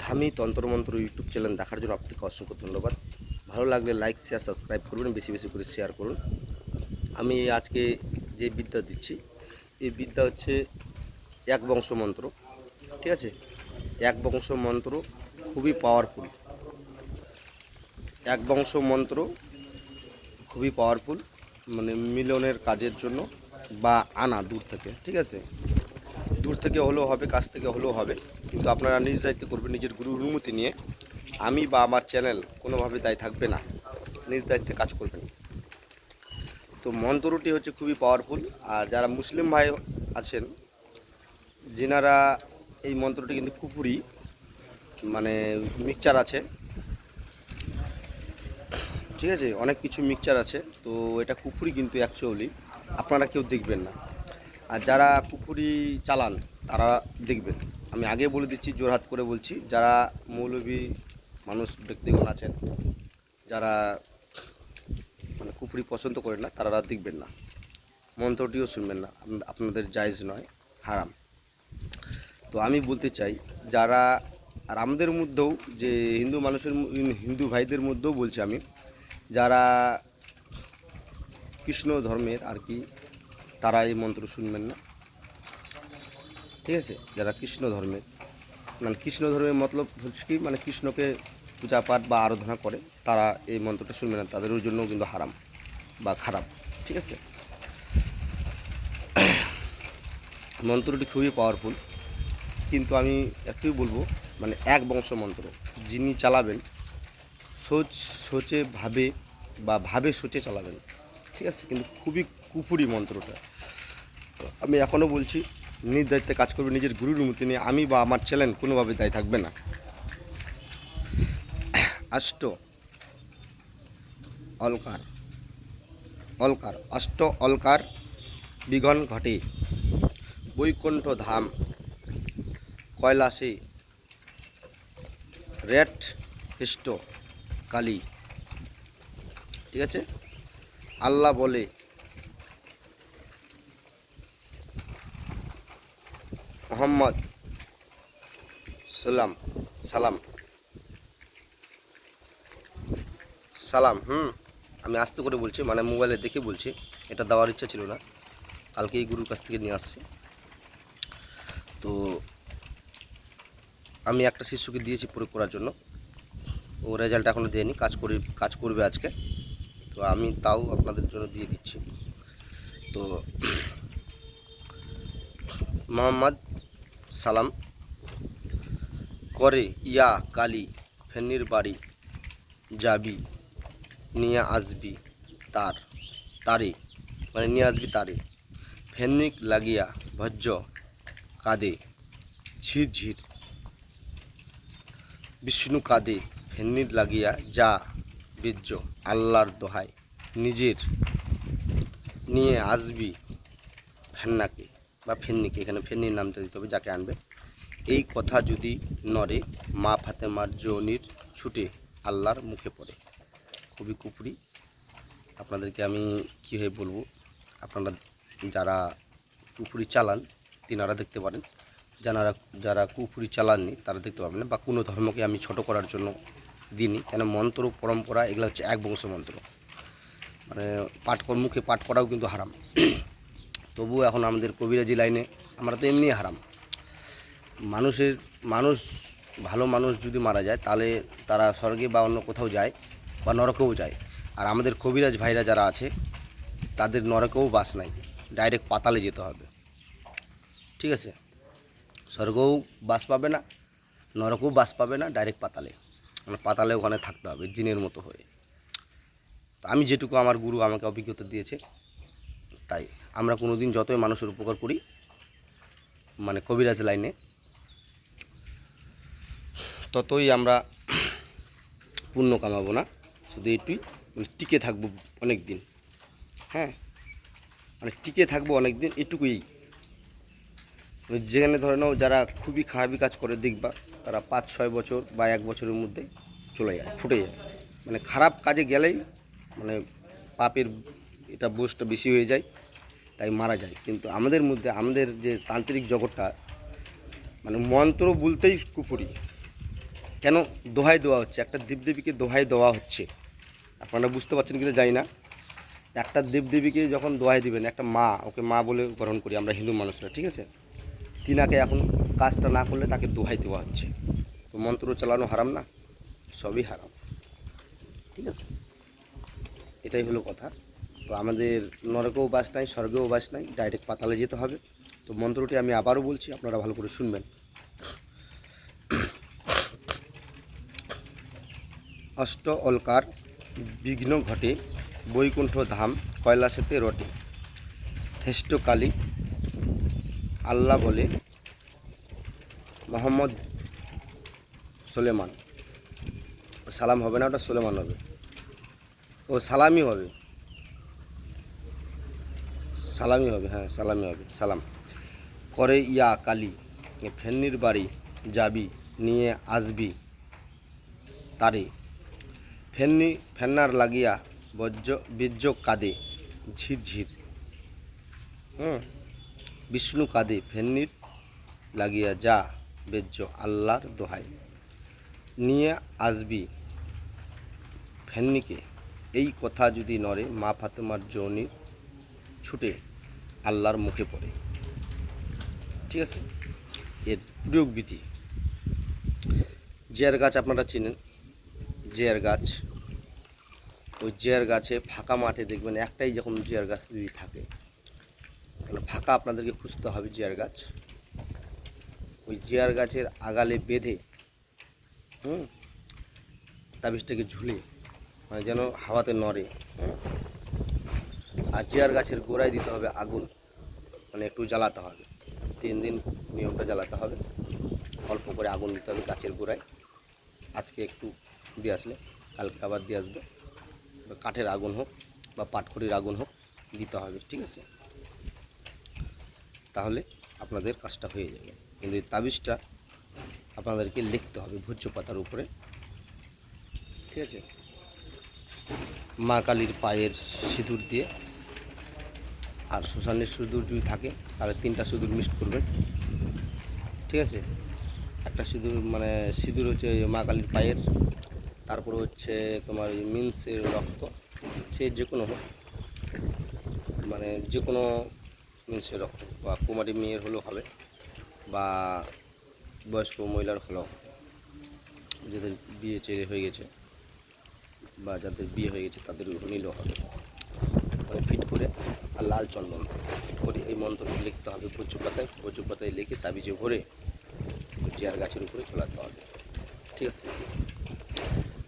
ধামি তন্ত্রমন্ত্র YouTube channel দেখার জন্য আপনাকে অসংখ্য ধন্যবাদ। ভালো লাগলে লাইক শেয়ার সাবস্ক্রাইব করবেন, বেশি বেশি করে শেয়ার করুন। আমি আজকে যে বিদ্যা দিচ্ছি এই বিদ্যা হচ্ছে এক বংশ মন্ত্র। ঠিক আছে, এক বংশ মন্ত্র খুবই পাওয়ারফুল। এক বংশ মন্ত্র খুবই পাওয়ারফুল, মানে মিলনের কাজের জন্য বা আনা দূর থেকে। ঠিক আছে, দূর থেকে হলেও হবে, কাছ থেকে হলেও হবে, কিন্তু আপনারা নিজ দায়িত্বে করবেন, নিজের গুরুর অনুমতি নিয়ে। আমি বা আমার চ্যানেল কোনোভাবে দায়ী থাকবে না, নিজ দায়িত্বে কাজ করবেন। তো মন্ত্রটি হচ্ছে খুবই পাওয়ারফুল। আর যারা মুসলিম ভাই আছেন, যিনারা এই মন্ত্রটি কিন্তু কুপুরি, মানে মিক্সচার আছে। ঠিক আছে, অনেক কিছু মিক্সচার আছে, তো এটা কুপুরি কিন্তু অ্যাকচুয়ালি আপনারা কেউ দেখবেন না। আর যারা কুপুরি চালান তারা দেখবেন। আমি আগে বলে দিচ্ছি, জোরহাত করে বলছি, যারা মৌলবী মানুষ ব্যক্তিগণ আছেন, যারা মানে কুপুরি পছন্দ করেন না, তারা দেখবেন না, মন্ত্রটিও শুনবেন না, আপনাদের জায়েজ নয়, হারাম। তো আমি বলতে চাই, যারা, আর আমাদের মধ্যেও যে হিন্দু মানুষের, হিন্দু ভাইদের মধ্যেও বলছি আমি, যারা কৃষ্ণ ধর্মের আর কি, তারা এই মন্ত্র শুনবেন না। ঠিক আছে, যারা কৃষ্ণ ধর্মের, মানে কৃষ্ণ ধর্মের মতলব হচ্ছে কি, মানে কৃষ্ণকে পূজা পাঠ বা আরাধনা করে, তারা এই মন্ত্রটা শুনবে না, তাদের জন্যও কিন্তু হারাম বা খারাপ। ঠিক আছে, মন্ত্রটি খুবই পাওয়ারফুল, কিন্তু আমি একটুই বলবো, মানে এক বংশ মন্ত্র যিনি চালাবেন, সোচে ভাবে বা ভাবে সোচে চালাবেন। ঠিক আছে, কিন্তু খুবই কুপুরি মন্ত্রটা। আমি এখনও বলছি, নিজ দায়িত্বে কাজ করবে, নিজের গুরুর অনুমতি নিয়ে। আমি বা আমার চ্যানেল কোনোভাবে দায়ী থাকবে না। অষ্ট অলকার, অলকার, অষ্ট অলকার বিঘন ঘটে, বৈকুণ্ঠ ধাম কৈলাসে রেট হৃষ্ট কালী। ঠিক আছে, আল্লাহ বলে, মোহাম্মদ সালাম সালাম সালাম আমি আস্তে করে বলছি, মানে মোবাইলে দেখে বলছি, এটা দেওয়ার ইচ্ছা ছিল না, কালকে এই গুরুর কাছ থেকে নিয়ে আসছি। তো আমি একটা শিষ্যকে দিয়েছি প্রয়োগ করার জন্য, ও রেজাল্ট এখনও দেয়নি, কাজ করবে আজকে। তো আমি তাও আপনাদের জন্য দিয়ে দিচ্ছি। তো মোহাম্মদ সালাম করে, ইয়া কালী ফেন্নির বাড়ি যাবি, নিয়ে আসবি তারে, মানে নিয়ে আসবি তারে, ফেন্নিক লাগিয়া ভজ্য কাঁদে ঝিরঝির, বিষ্ণু কাঁদে ফেন্নির লাগিয়া, যা বীর্য আল্লাহর দোহাই, নিজের নিয়ে আসবি ফেন্নাকে বা ফেন্নিকে, এখানে ফেন্নির নামটা দিতে হবে যাকে আনবে। এই কথা যদি নরে, মা ফাতেমার জনির ছুটে আল্লাহর মুখে পড়ে। খুবই কুপুরি, আপনাদেরকে আমি কীভাবে বলবো, আপনারা যারা কুপুরি চালান তিনারা দেখতে পারেন, যারা যারা কুপুরি চালাননি তারা দেখতে পাবেন না। বা কোনো ধর্মকে আমি ছোট করার জন্য দিইনি, কেন মন্ত্র পরম্পরা এগুলো হচ্ছে এক বংশ মন্ত্র, মানে মুখে পাঠ করাও কিন্তু হারাম। তবুও এখন আমাদের কবিরাজি লাইনে আমরা তো এমনি হারাম। মানুষ ভালো মানুষ যদি মারা যায়, তাহলে তারা স্বর্গে বা অন্য কোথাও যায় বা নরকেও যায়। আর আমাদের কবিরাজ ভাইরা যারা আছে, তাদের নরকেও বাস নাই, ডাইরেক্ট পাতালে যেতে হবে। ঠিক আছে, স্বর্গও বাস পাবে না, নরকেও বাস পাবে না, ডাইরেক্ট পাতালে, মানে পাতালে ওখানে থাকতে হবে জিনের মতো হয়ে। তো আমি যেটুকু, আমার গুরু আমাকে অভিজ্ঞতা দিয়েছে, তাই আমরা কোনো দিন যতই মানুষের উপকার করি, মানে কবিরাজ লাইনে, ততই আমরা পুণ্য কামাবো না, শুধু একটুই টিকে থাকবো অনেক দিন। হ্যাঁ, মানে টিকে থাকবো অনেক দিন, এটুকুই। যেখানে ধরে নাও যারা খুবই খারাপই কাজ করে, দেখবা তারা 5-6 বছর বা 1 বছরের মধ্যে চলে যায়, ফুটে যায়। মানে খারাপ কাজে গেলেই মানে পাপের এটা বোঝটা বেশি হয়ে যায়, তাই মারা যায়। কিন্তু আমাদের মধ্যে, আমাদের যে তান্ত্রিক জগৎটা, মানে মন্ত্র বলতেই কুফরি, কেন দোহাই দেওয়া হচ্ছে? একটা দেবদেবীকে দোহাই দেওয়া হচ্ছে, আপনারা বুঝতে পারছেন কিনা জানি না। একটা দেবদেবীকে যখন দোহাই দিবেন, একটা মা, ওকে মা বলে গ্রহণ করি আমরা হিন্দু মানুষরা, ঠিক আছে, তিনাকে এখন কাজটা না করলে তাকে দোহাই দেওয়া হচ্ছে। তো মন্ত্র চালানো হারাম না? সবই হারাম, ঠিক আছে, এটাই হলো কথা। তো আমাদের নরকেও বাস নাই, স্বর্গেও বাস নাই, ডাইরেক্ট পাতালে যেতে হবে। তো মন্ত্রটি আমি আবারও বলছি, আপনারা ভালো করে শুনবেন। অষ্ট অলকার বিঘ্ন ঘটে, বৈকুণ্ঠ ধাম কৈলাসেতে রটে, হেষ্টকালী আল্লাহ বলে মোহাম্মদ সোলেমান। সালাম হবে না, ওটা সোলেমান হবে, ও সালামি হবে, সালামি হবে, হ্যাঁ সালামি হবে, সালাম করে ইয়া কালী, ফেন্নির বাড়ি যাবি নিয়ে আসবি তারে, ফেন্নার লাগিয়া বীর্য কাঁদে ঝিরঝির। বিষ্ণু কাঁদে ফেন্নির লাগিয়া যা বেজ্য আল্লাহর দোহাই, নিয়ে আসবি ফেন্নিকে। এই কথা যদি নরে, মা ফাতেমার যৌনির ছুটে আল্লাহর মুখে পড়ে। ঠিক আছে, এর প্রয়োগ বিধি। জিয়ার গাছ আপনারা চিনেন, জিয়ার গাছ, ওই জিয়ার গাছে ফাঁকা মাঠে দেখবেন একটাই যখন জিয়ার গাছ যদি থাকে, তাহলে ফাঁকা আপনাদেরকে খুঁজতে হবে জিয়ার গাছ। ওই জিয়ার গাছের আগালে বেঁধে তাবিজটাকে ঝুলে, মানে যেন হাওয়াতে নড়ে। আর জিয়ার গাছের গোড়ায় দিতে হবে আগুন, মানে একটু জ্বালাতে হবে, 3 দিন নিয়মটা জ্বালাতে হবে, অল্প করে আগুন দিতে হবে গাছের গোড়ায়। আজকে একটু দিয়ে আসলে কালকে আবার দিয়ে আসবে, কাঠের আগুন হোক বা পাটখড়ির আগুন হোক দিতে হবে, ঠিক আছে, তাহলে আপনাদের কাজটা হয়ে যাবে। কিন্তু এই তাবিজটা আপনাদেরকে লিখতে হবে ভোজ্য পাতার উপরে, ঠিক আছে, মা কালীর পায়ের সিঁদুর দিয়ে, আর শ্মশানের সিঁদুর যদি থাকে তাহলে 3টা সিঁদুর মিক্সড করবেন, ঠিক আছে। একটা সিঁদুর মানে সিঁদুর হচ্ছে মা কালীর পায়ের, তারপরে হচ্ছে তোমার মিন্সের রক্ত, সে যে কোনো হোক, মানে যে কোনো মিন্সের রক্ত, বা কুমারী মেয়ের হলেও হবে, বা বয়স্ক মহিলার হলেও, যাদের বিয়ে চেয়ে হয়ে গেছে বা যাদের বিয়ে হয়ে গেছে তাদের নিলেও হবে। মানে ফিট করে আর লাল চন্দন ফিট করে এই মন্ত্রটি লিখতে হবে ভোজ্য পাতায় লিখে তাবিজে ভরে জিয়ার গাছের উপরে ঝোলাতে হবে, ঠিক আছে।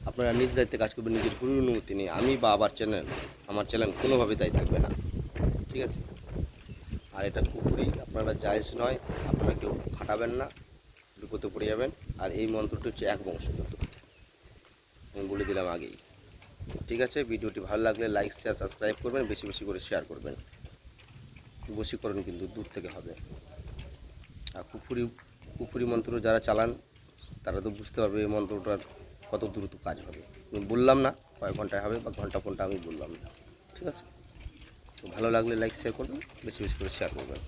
আপনারা নিজ দায়িত্বে কাজ করবেন, নিজের গুরুর অনুমতি নিয়ে। আমি বা আমার চ্যানেল কোনোভাবে দায়ী থাকবে না, ঠিক আছে। আর এটা কুফরি, আপনারা জায়েজ নয়, আপনারা কেউ খাটাবেন না, বিপদে পড়ে যাবেন। আর এই মন্ত্রটি হচ্ছে এক বংশগত, আমি বলে দিলাম আগেই, ঠিক আছে। ভিডিওটি ভালো লাগলে লাইক শেয়ার সাবস্ক্রাইব করবেন, বেশি বেশি করে শেয়ার করবেন। বশীকরণ কিন্তু দূর থেকে হবে। আর কুফরি মন্ত্র যারা চালান তারা তো বুঝতে পারবে এই মন্ত্রটার কত দ্রুত কাজ হবে। আমি বললাম না কয়েক ঘন্টায় হবে বা ঘন্টা আমি বললাম না, ঠিক আছে। তো ভালো লাগলে লাইক শেয়ার করবেন, বেশি বেশি করে শেয়ার করবেন।